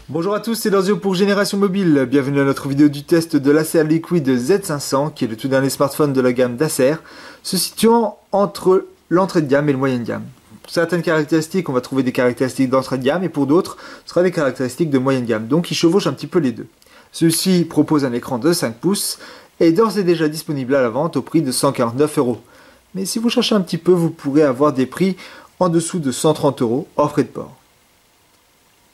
Bonjour à tous, c'est Lorzio pour Génération Mobile. Bienvenue à notre vidéo du test de l'Acer Liquid Z500, qui est le tout dernier smartphone de la gamme d'Acer, se situant entre l'entrée de gamme et le moyen de gamme. Pour certaines caractéristiques, on va trouver des caractéristiques d'entrée de gamme, et pour d'autres, ce sera des caractéristiques de moyenne gamme. Donc il chevauche un petit peu les deux. Celui-ci propose un écran de 5 pouces, et est d'ores et déjà disponible à la vente au prix de 149 €. Mais si vous cherchez un petit peu, vous pourrez avoir des prix en dessous de 130 € hors frais de port.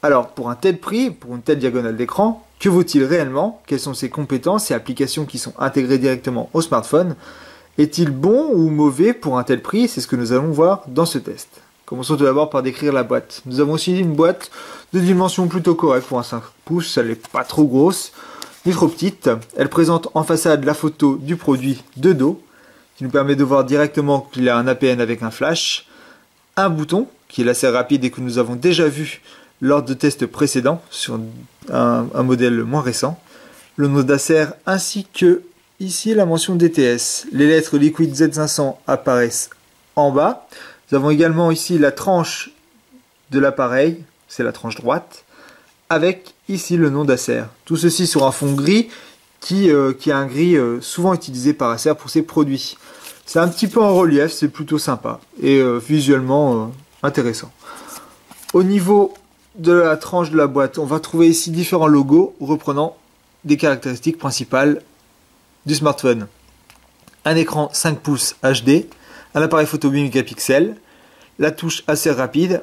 Alors, pour un tel prix, pour une telle diagonale d'écran, que vaut-il réellement? Quelles sont ses compétences et applications qui sont intégrées directement au smartphone? Est-il bon ou mauvais pour un tel prix? C'est ce que nous allons voir dans ce test. Commençons tout d'abord par décrire la boîte. Nous avons aussi une boîte de dimension plutôt correcte pour un 5 pouces, elle n'est pas trop grosse, ni trop petite. Elle présente en façade la photo du produit de dos, qui nous permet de voir directement qu'il a un APN avec un flash, un bouton, qui est assez rapide et que nous avons déjà vu lors de tests précédents sur un modèle moins récent, le nom d'Acer ainsi que ici la mention DTS. Les lettres Liquid Z500 apparaissent en bas. Nous avons également ici la tranche de l'appareil, c'est la tranche droite, avec ici le nom d'Acer. Tout ceci sur un fond gris qui est un gris souvent utilisé par Acer pour ses produits. C'est un petit peu en relief, c'est plutôt sympa et visuellement intéressant. Au niveau de la tranche de la boîte, on va trouver ici différents logos reprenant des caractéristiques principales du smartphone. Un écran 5 pouces HD, un appareil photo 8 mégapixels, la touche assez rapide,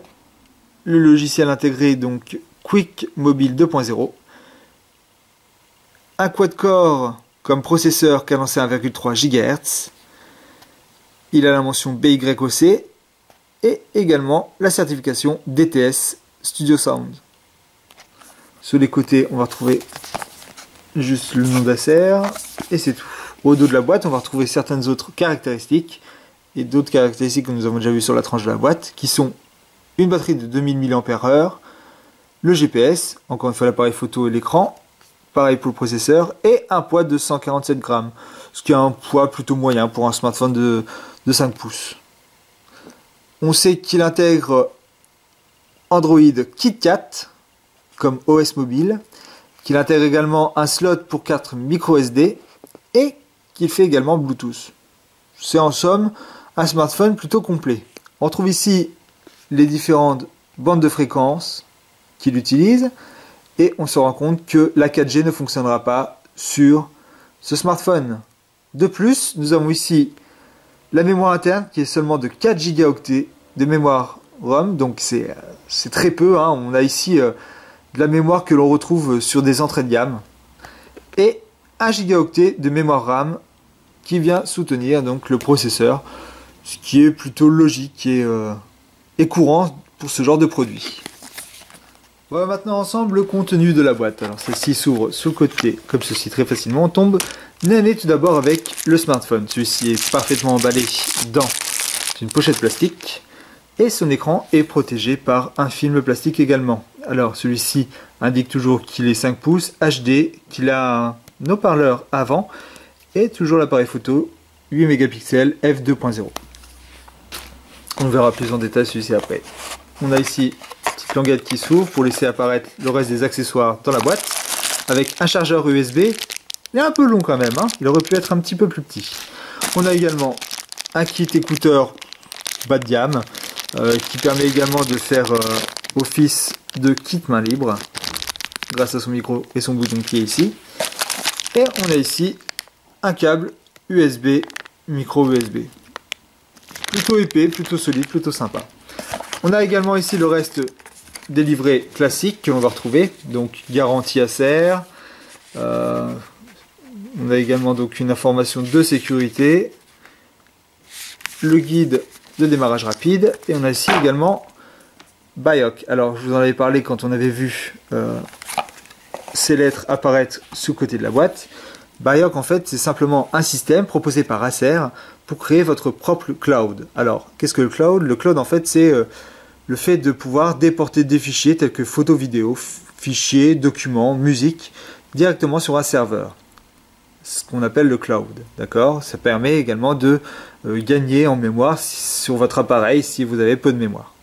le logiciel intégré donc Quick Mobile 2.0, un quad-core comme processeur cadencé à 1,3 GHz, il a la mention BYOC et également la certification DTS Studio Sound. Sur les côtés, on va retrouver juste le nom d'Acer et c'est tout. Au dos de la boîte, on va retrouver certaines autres caractéristiques et d'autres caractéristiques que nous avons déjà vues sur la tranche de la boîte, qui sont une batterie de 2000 mAh, le GPS, encore une fois l'appareil photo et l'écran, pareil pour le processeur, et un poids de 147 grammes, ce qui est un poids plutôt moyen pour un smartphone de 5 pouces. On sait qu'il intègre Android KitKat comme OS mobile, qu'il intègre également un slot pour carte microSD et qu'il fait également Bluetooth. C'est en somme un smartphone plutôt complet. On trouve ici les différentes bandes de fréquences qu'il utilise et on se rend compte que la 4G ne fonctionnera pas sur ce smartphone. De plus, nous avons ici la mémoire interne qui est seulement de 4 Go de mémoire ROM, donc c'est très peu, hein. On a ici de la mémoire que l'on retrouve sur des entrées de gamme et 1 Go de mémoire RAM qui vient soutenir donc le processeur, ce qui est plutôt logique et courant pour ce genre de produit. Voilà maintenant ensemble le contenu de la boîte. Alors celle-ci s'ouvre sur le côté comme ceci très facilement. On tombe nez à nez tout d'abord avec le smartphone. Celui-ci est parfaitement emballé dans une pochette plastique. Et son écran est protégé par un film plastique également. Alors celui-ci indique toujours qu'il est 5 pouces HD, qu'il a un haut-parleur avant et toujours l'appareil photo 8 mégapixels f2.0. On verra plus en détail celui-ci après. On a ici une petite languette qui s'ouvre pour laisser apparaître le reste des accessoires dans la boîte avec un chargeur USB. Il est un peu long quand même, hein. Il aurait pu être un petit peu plus petit. On a également un kit écouteur bas de gamme, qui permet également de faire office de kit main libre grâce à son micro et son bouton qui est ici. Et on a ici un câble USB, micro USB. Plutôt épais, plutôt solide, plutôt sympa. On a également ici le reste des livrets classiques que l'on va retrouver, donc garantie Acer. On a également donc une information de sécurité, le guide de démarrage rapide et on a ici également BIOC. Alors je vous en avais parlé quand on avait vu ces lettres apparaître sous le côté de la boîte. BIOC en fait c'est simplement un système proposé par Acer pour créer votre propre cloud. Alors qu'est-ce que le cloud? Le cloud en fait c'est le fait de pouvoir déporter des fichiers tels que photos, vidéos, fichiers, documents, musique directement sur un serveur. Ce qu'on appelle le cloud, d'accord? Ça permet également de gagner en mémoire sur votre appareil si vous avez peu de mémoire.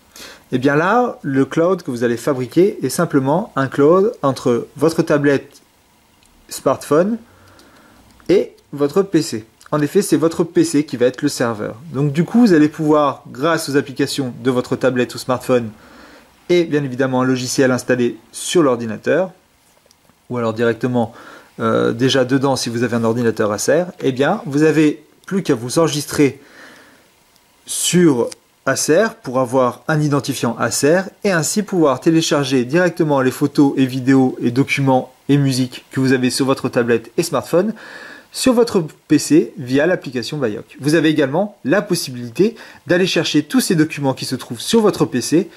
Et bien là, le cloud que vous allez fabriquer est simplement un cloud entre votre tablette smartphone et votre PC. En effet, c'est votre PC qui va être le serveur. Donc du coup, vous allez pouvoir, grâce aux applications de votre tablette ou smartphone, et bien évidemment un logiciel installé sur l'ordinateur, ou alors directement déjà dedans si vous avez un ordinateur Acer, eh bien vous n'avez plus qu'à vous enregistrer sur Acer pour avoir un identifiant Acer et ainsi pouvoir télécharger directement les photos et vidéos et documents et musique que vous avez sur votre tablette et smartphone sur votre PC via l'application Bayoc. Vous avez également la possibilité d'aller chercher tous ces documents qui se trouvent sur votre PC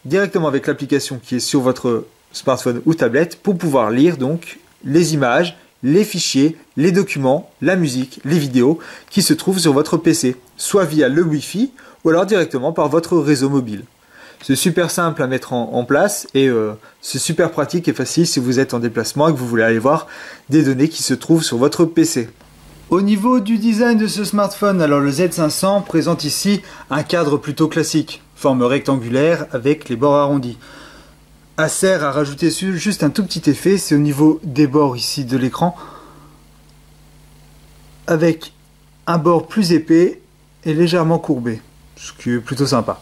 directement avec l'application qui est sur votre smartphone ou tablette pour pouvoir lire donc les images, les fichiers, les documents, la musique, les vidéos qui se trouvent sur votre PC, soit via le Wi-Fi ou alors directement par votre réseau mobile. C'est super simple à mettre en place et c'est super pratique et facile si vous êtes en déplacement et que vous voulez aller voir des données qui se trouvent sur votre PC. Au niveau du design de ce smartphone, alors le Z500 présente ici un cadre plutôt classique, forme rectangulaire avec les bords arrondis. Acer a rajouté juste un tout petit effet, c'est au niveau des bords ici de l'écran, avec un bord plus épais et légèrement courbé, ce qui est plutôt sympa.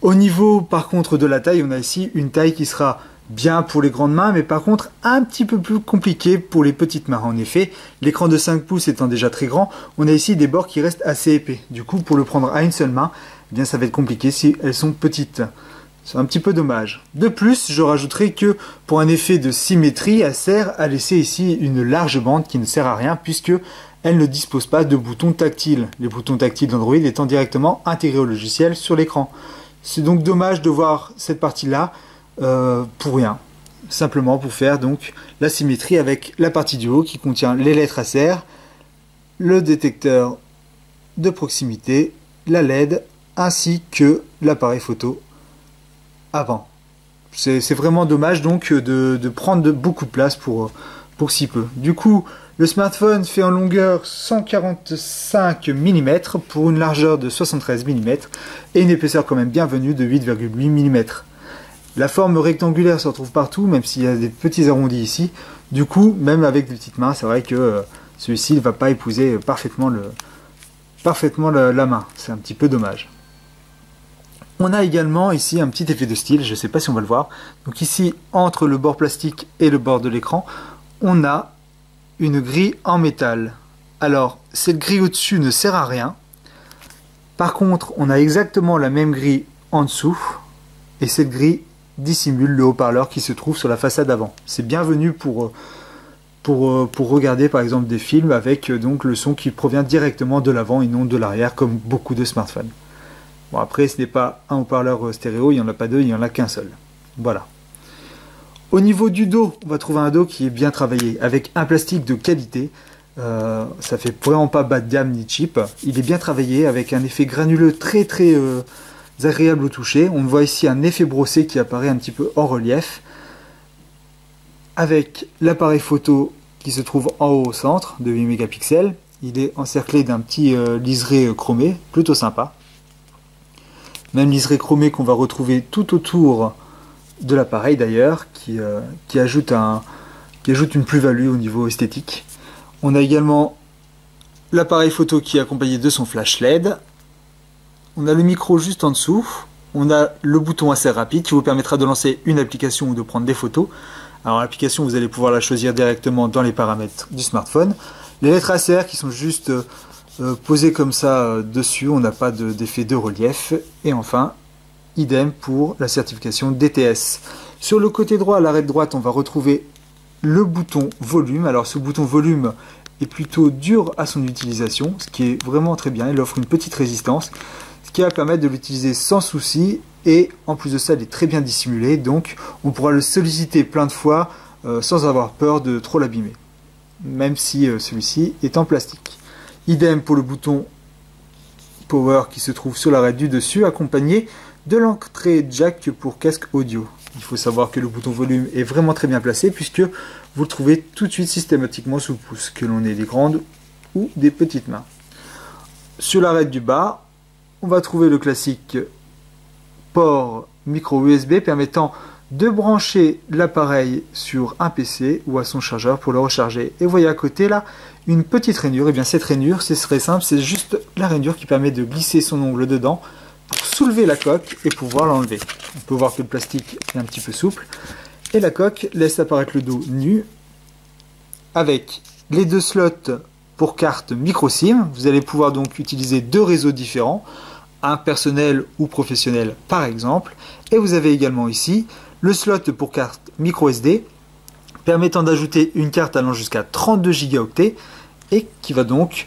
Au niveau par contre de la taille, on a ici une taille qui sera bien pour les grandes mains, mais par contre un petit peu plus compliqué pour les petites mains. En effet, l'écran de 5 pouces étant déjà très grand, on a ici des bords qui restent assez épais. Du coup, pour le prendre à une seule main, eh bien, ça va être compliqué si elles sont petites. C'est un petit peu dommage. De plus, je rajouterai que pour un effet de symétrie, Acer a laissé ici une large bande qui ne sert à rien puisque elle ne dispose pas de boutons tactiles. Les boutons tactiles d'Android étant directement intégrés au logiciel sur l'écran. C'est donc dommage de voir cette partie-là pour rien. Simplement pour faire donc la symétrie avec la partie du haut qui contient les lettres Acer, le détecteur de proximité, la LED ainsi que l'appareil photo avant. C'est vraiment dommage donc de prendre beaucoup de place pour si peu. Du coup, le smartphone fait en longueur 145 mm pour une largeur de 73 mm et une épaisseur quand même bienvenue de 8,8 mm. La forme rectangulaire se retrouve partout, même s'il y a des petits arrondis ici. Du coup, même avec des petites mains, c'est vrai que celui-ci ne va pas épouser parfaitement la main. C'est un petit peu dommage. On a également ici un petit effet de style, je ne sais pas si on va le voir. Donc ici, entre le bord plastique et le bord de l'écran, on a une grille en métal. Alors, cette grille au-dessus ne sert à rien. Par contre, on a exactement la même grille en dessous. Et cette grille dissimule le haut-parleur qui se trouve sur la façade avant. C'est bienvenu pour regarder par exemple des films avec donc le son qui provient directement de l'avant et non de l'arrière comme beaucoup de smartphones. Bon, après, ce n'est pas un haut-parleur stéréo, il n'y en a pas deux, il n'y en a qu'un seul. Voilà. Au niveau du dos, on va trouver un dos qui est bien travaillé, avec un plastique de qualité. Ça fait vraiment pas bas de gamme ni cheap. Il est bien travaillé, avec un effet granuleux très agréable au toucher. On voit ici un effet brossé qui apparaît un petit peu en relief, avec l'appareil photo qui se trouve en haut au centre, de 8 mégapixels. Il est encerclé d'un petit liseré chromé, plutôt sympa. Même liseré chromé qu'on va retrouver tout autour de l'appareil d'ailleurs, qui ajoute une plus-value au niveau esthétique. On a également l'appareil photo qui est accompagné de son flash LED. On a le micro juste en dessous. On a le bouton assez rapide qui vous permettra de lancer une application ou de prendre des photos. Alors l'application, vous allez pouvoir la choisir directement dans les paramètres du smartphone. Les lettres Acer qui sont juste posées comme ça dessus, on n'a pas d'effet de relief. Et enfin, idem pour la certification DTS. Sur le côté droit, à l'arrêt de droite, on va retrouver le bouton volume. Alors ce bouton volume est plutôt dur à son utilisation, ce qui est vraiment très bien. Il offre une petite résistance, ce qui va permettre de l'utiliser sans souci. Et en plus de ça, il est très bien dissimulé, donc on pourra le solliciter plein de fois sans avoir peur de trop l'abîmer, même si celui-ci est en plastique. Idem pour le bouton Power qui se trouve sur l'arrêt du dessus, accompagné de l'entrée jack pour casque audio. Il faut savoir que le bouton volume est vraiment très bien placé puisque vous le trouvez tout de suite systématiquement sous le pouce, que l'on ait des grandes ou des petites mains. Sur l'arrêt du bas, on va trouver le classique port micro USB permettant de brancher l'appareil sur un PC ou à son chargeur pour le recharger. Et vous voyez à côté là une petite rainure. Et bien cette rainure, c'est très simple, c'est juste la rainure qui permet de glisser son ongle dedans pour soulever la coque et pouvoir l'enlever. On peut voir que le plastique est un petit peu souple. Et la coque laisse apparaître le dos nu avec les deux slots pour carte micro SIM. Vous allez pouvoir donc utiliser deux réseaux différents, un personnel ou professionnel par exemple. Et vous avez également ici le slot pour carte micro SD permettant d'ajouter une carte allant jusqu'à 32 Go et qui va donc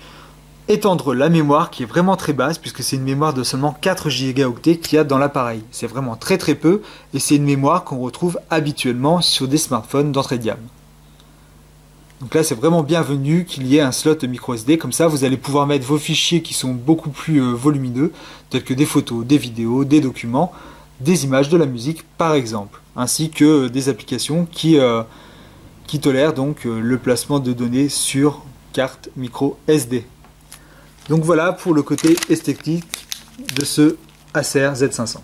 étendre la mémoire qui est vraiment très basse puisque c'est une mémoire de seulement 4 Go qu'il y a dans l'appareil. C'est vraiment très peu et c'est une mémoire qu'on retrouve habituellement sur des smartphones d'entrée de gamme. Donc là c'est vraiment bienvenu qu'il y ait un slot micro SD, comme ça vous allez pouvoir mettre vos fichiers qui sont beaucoup plus volumineux, tels que des photos, des vidéos, des documents, des images, de la musique par exemple, ainsi que des applications qui tolèrent donc le placement de données sur carte micro SD. Donc voilà pour le côté esthétique de ce Acer Z500.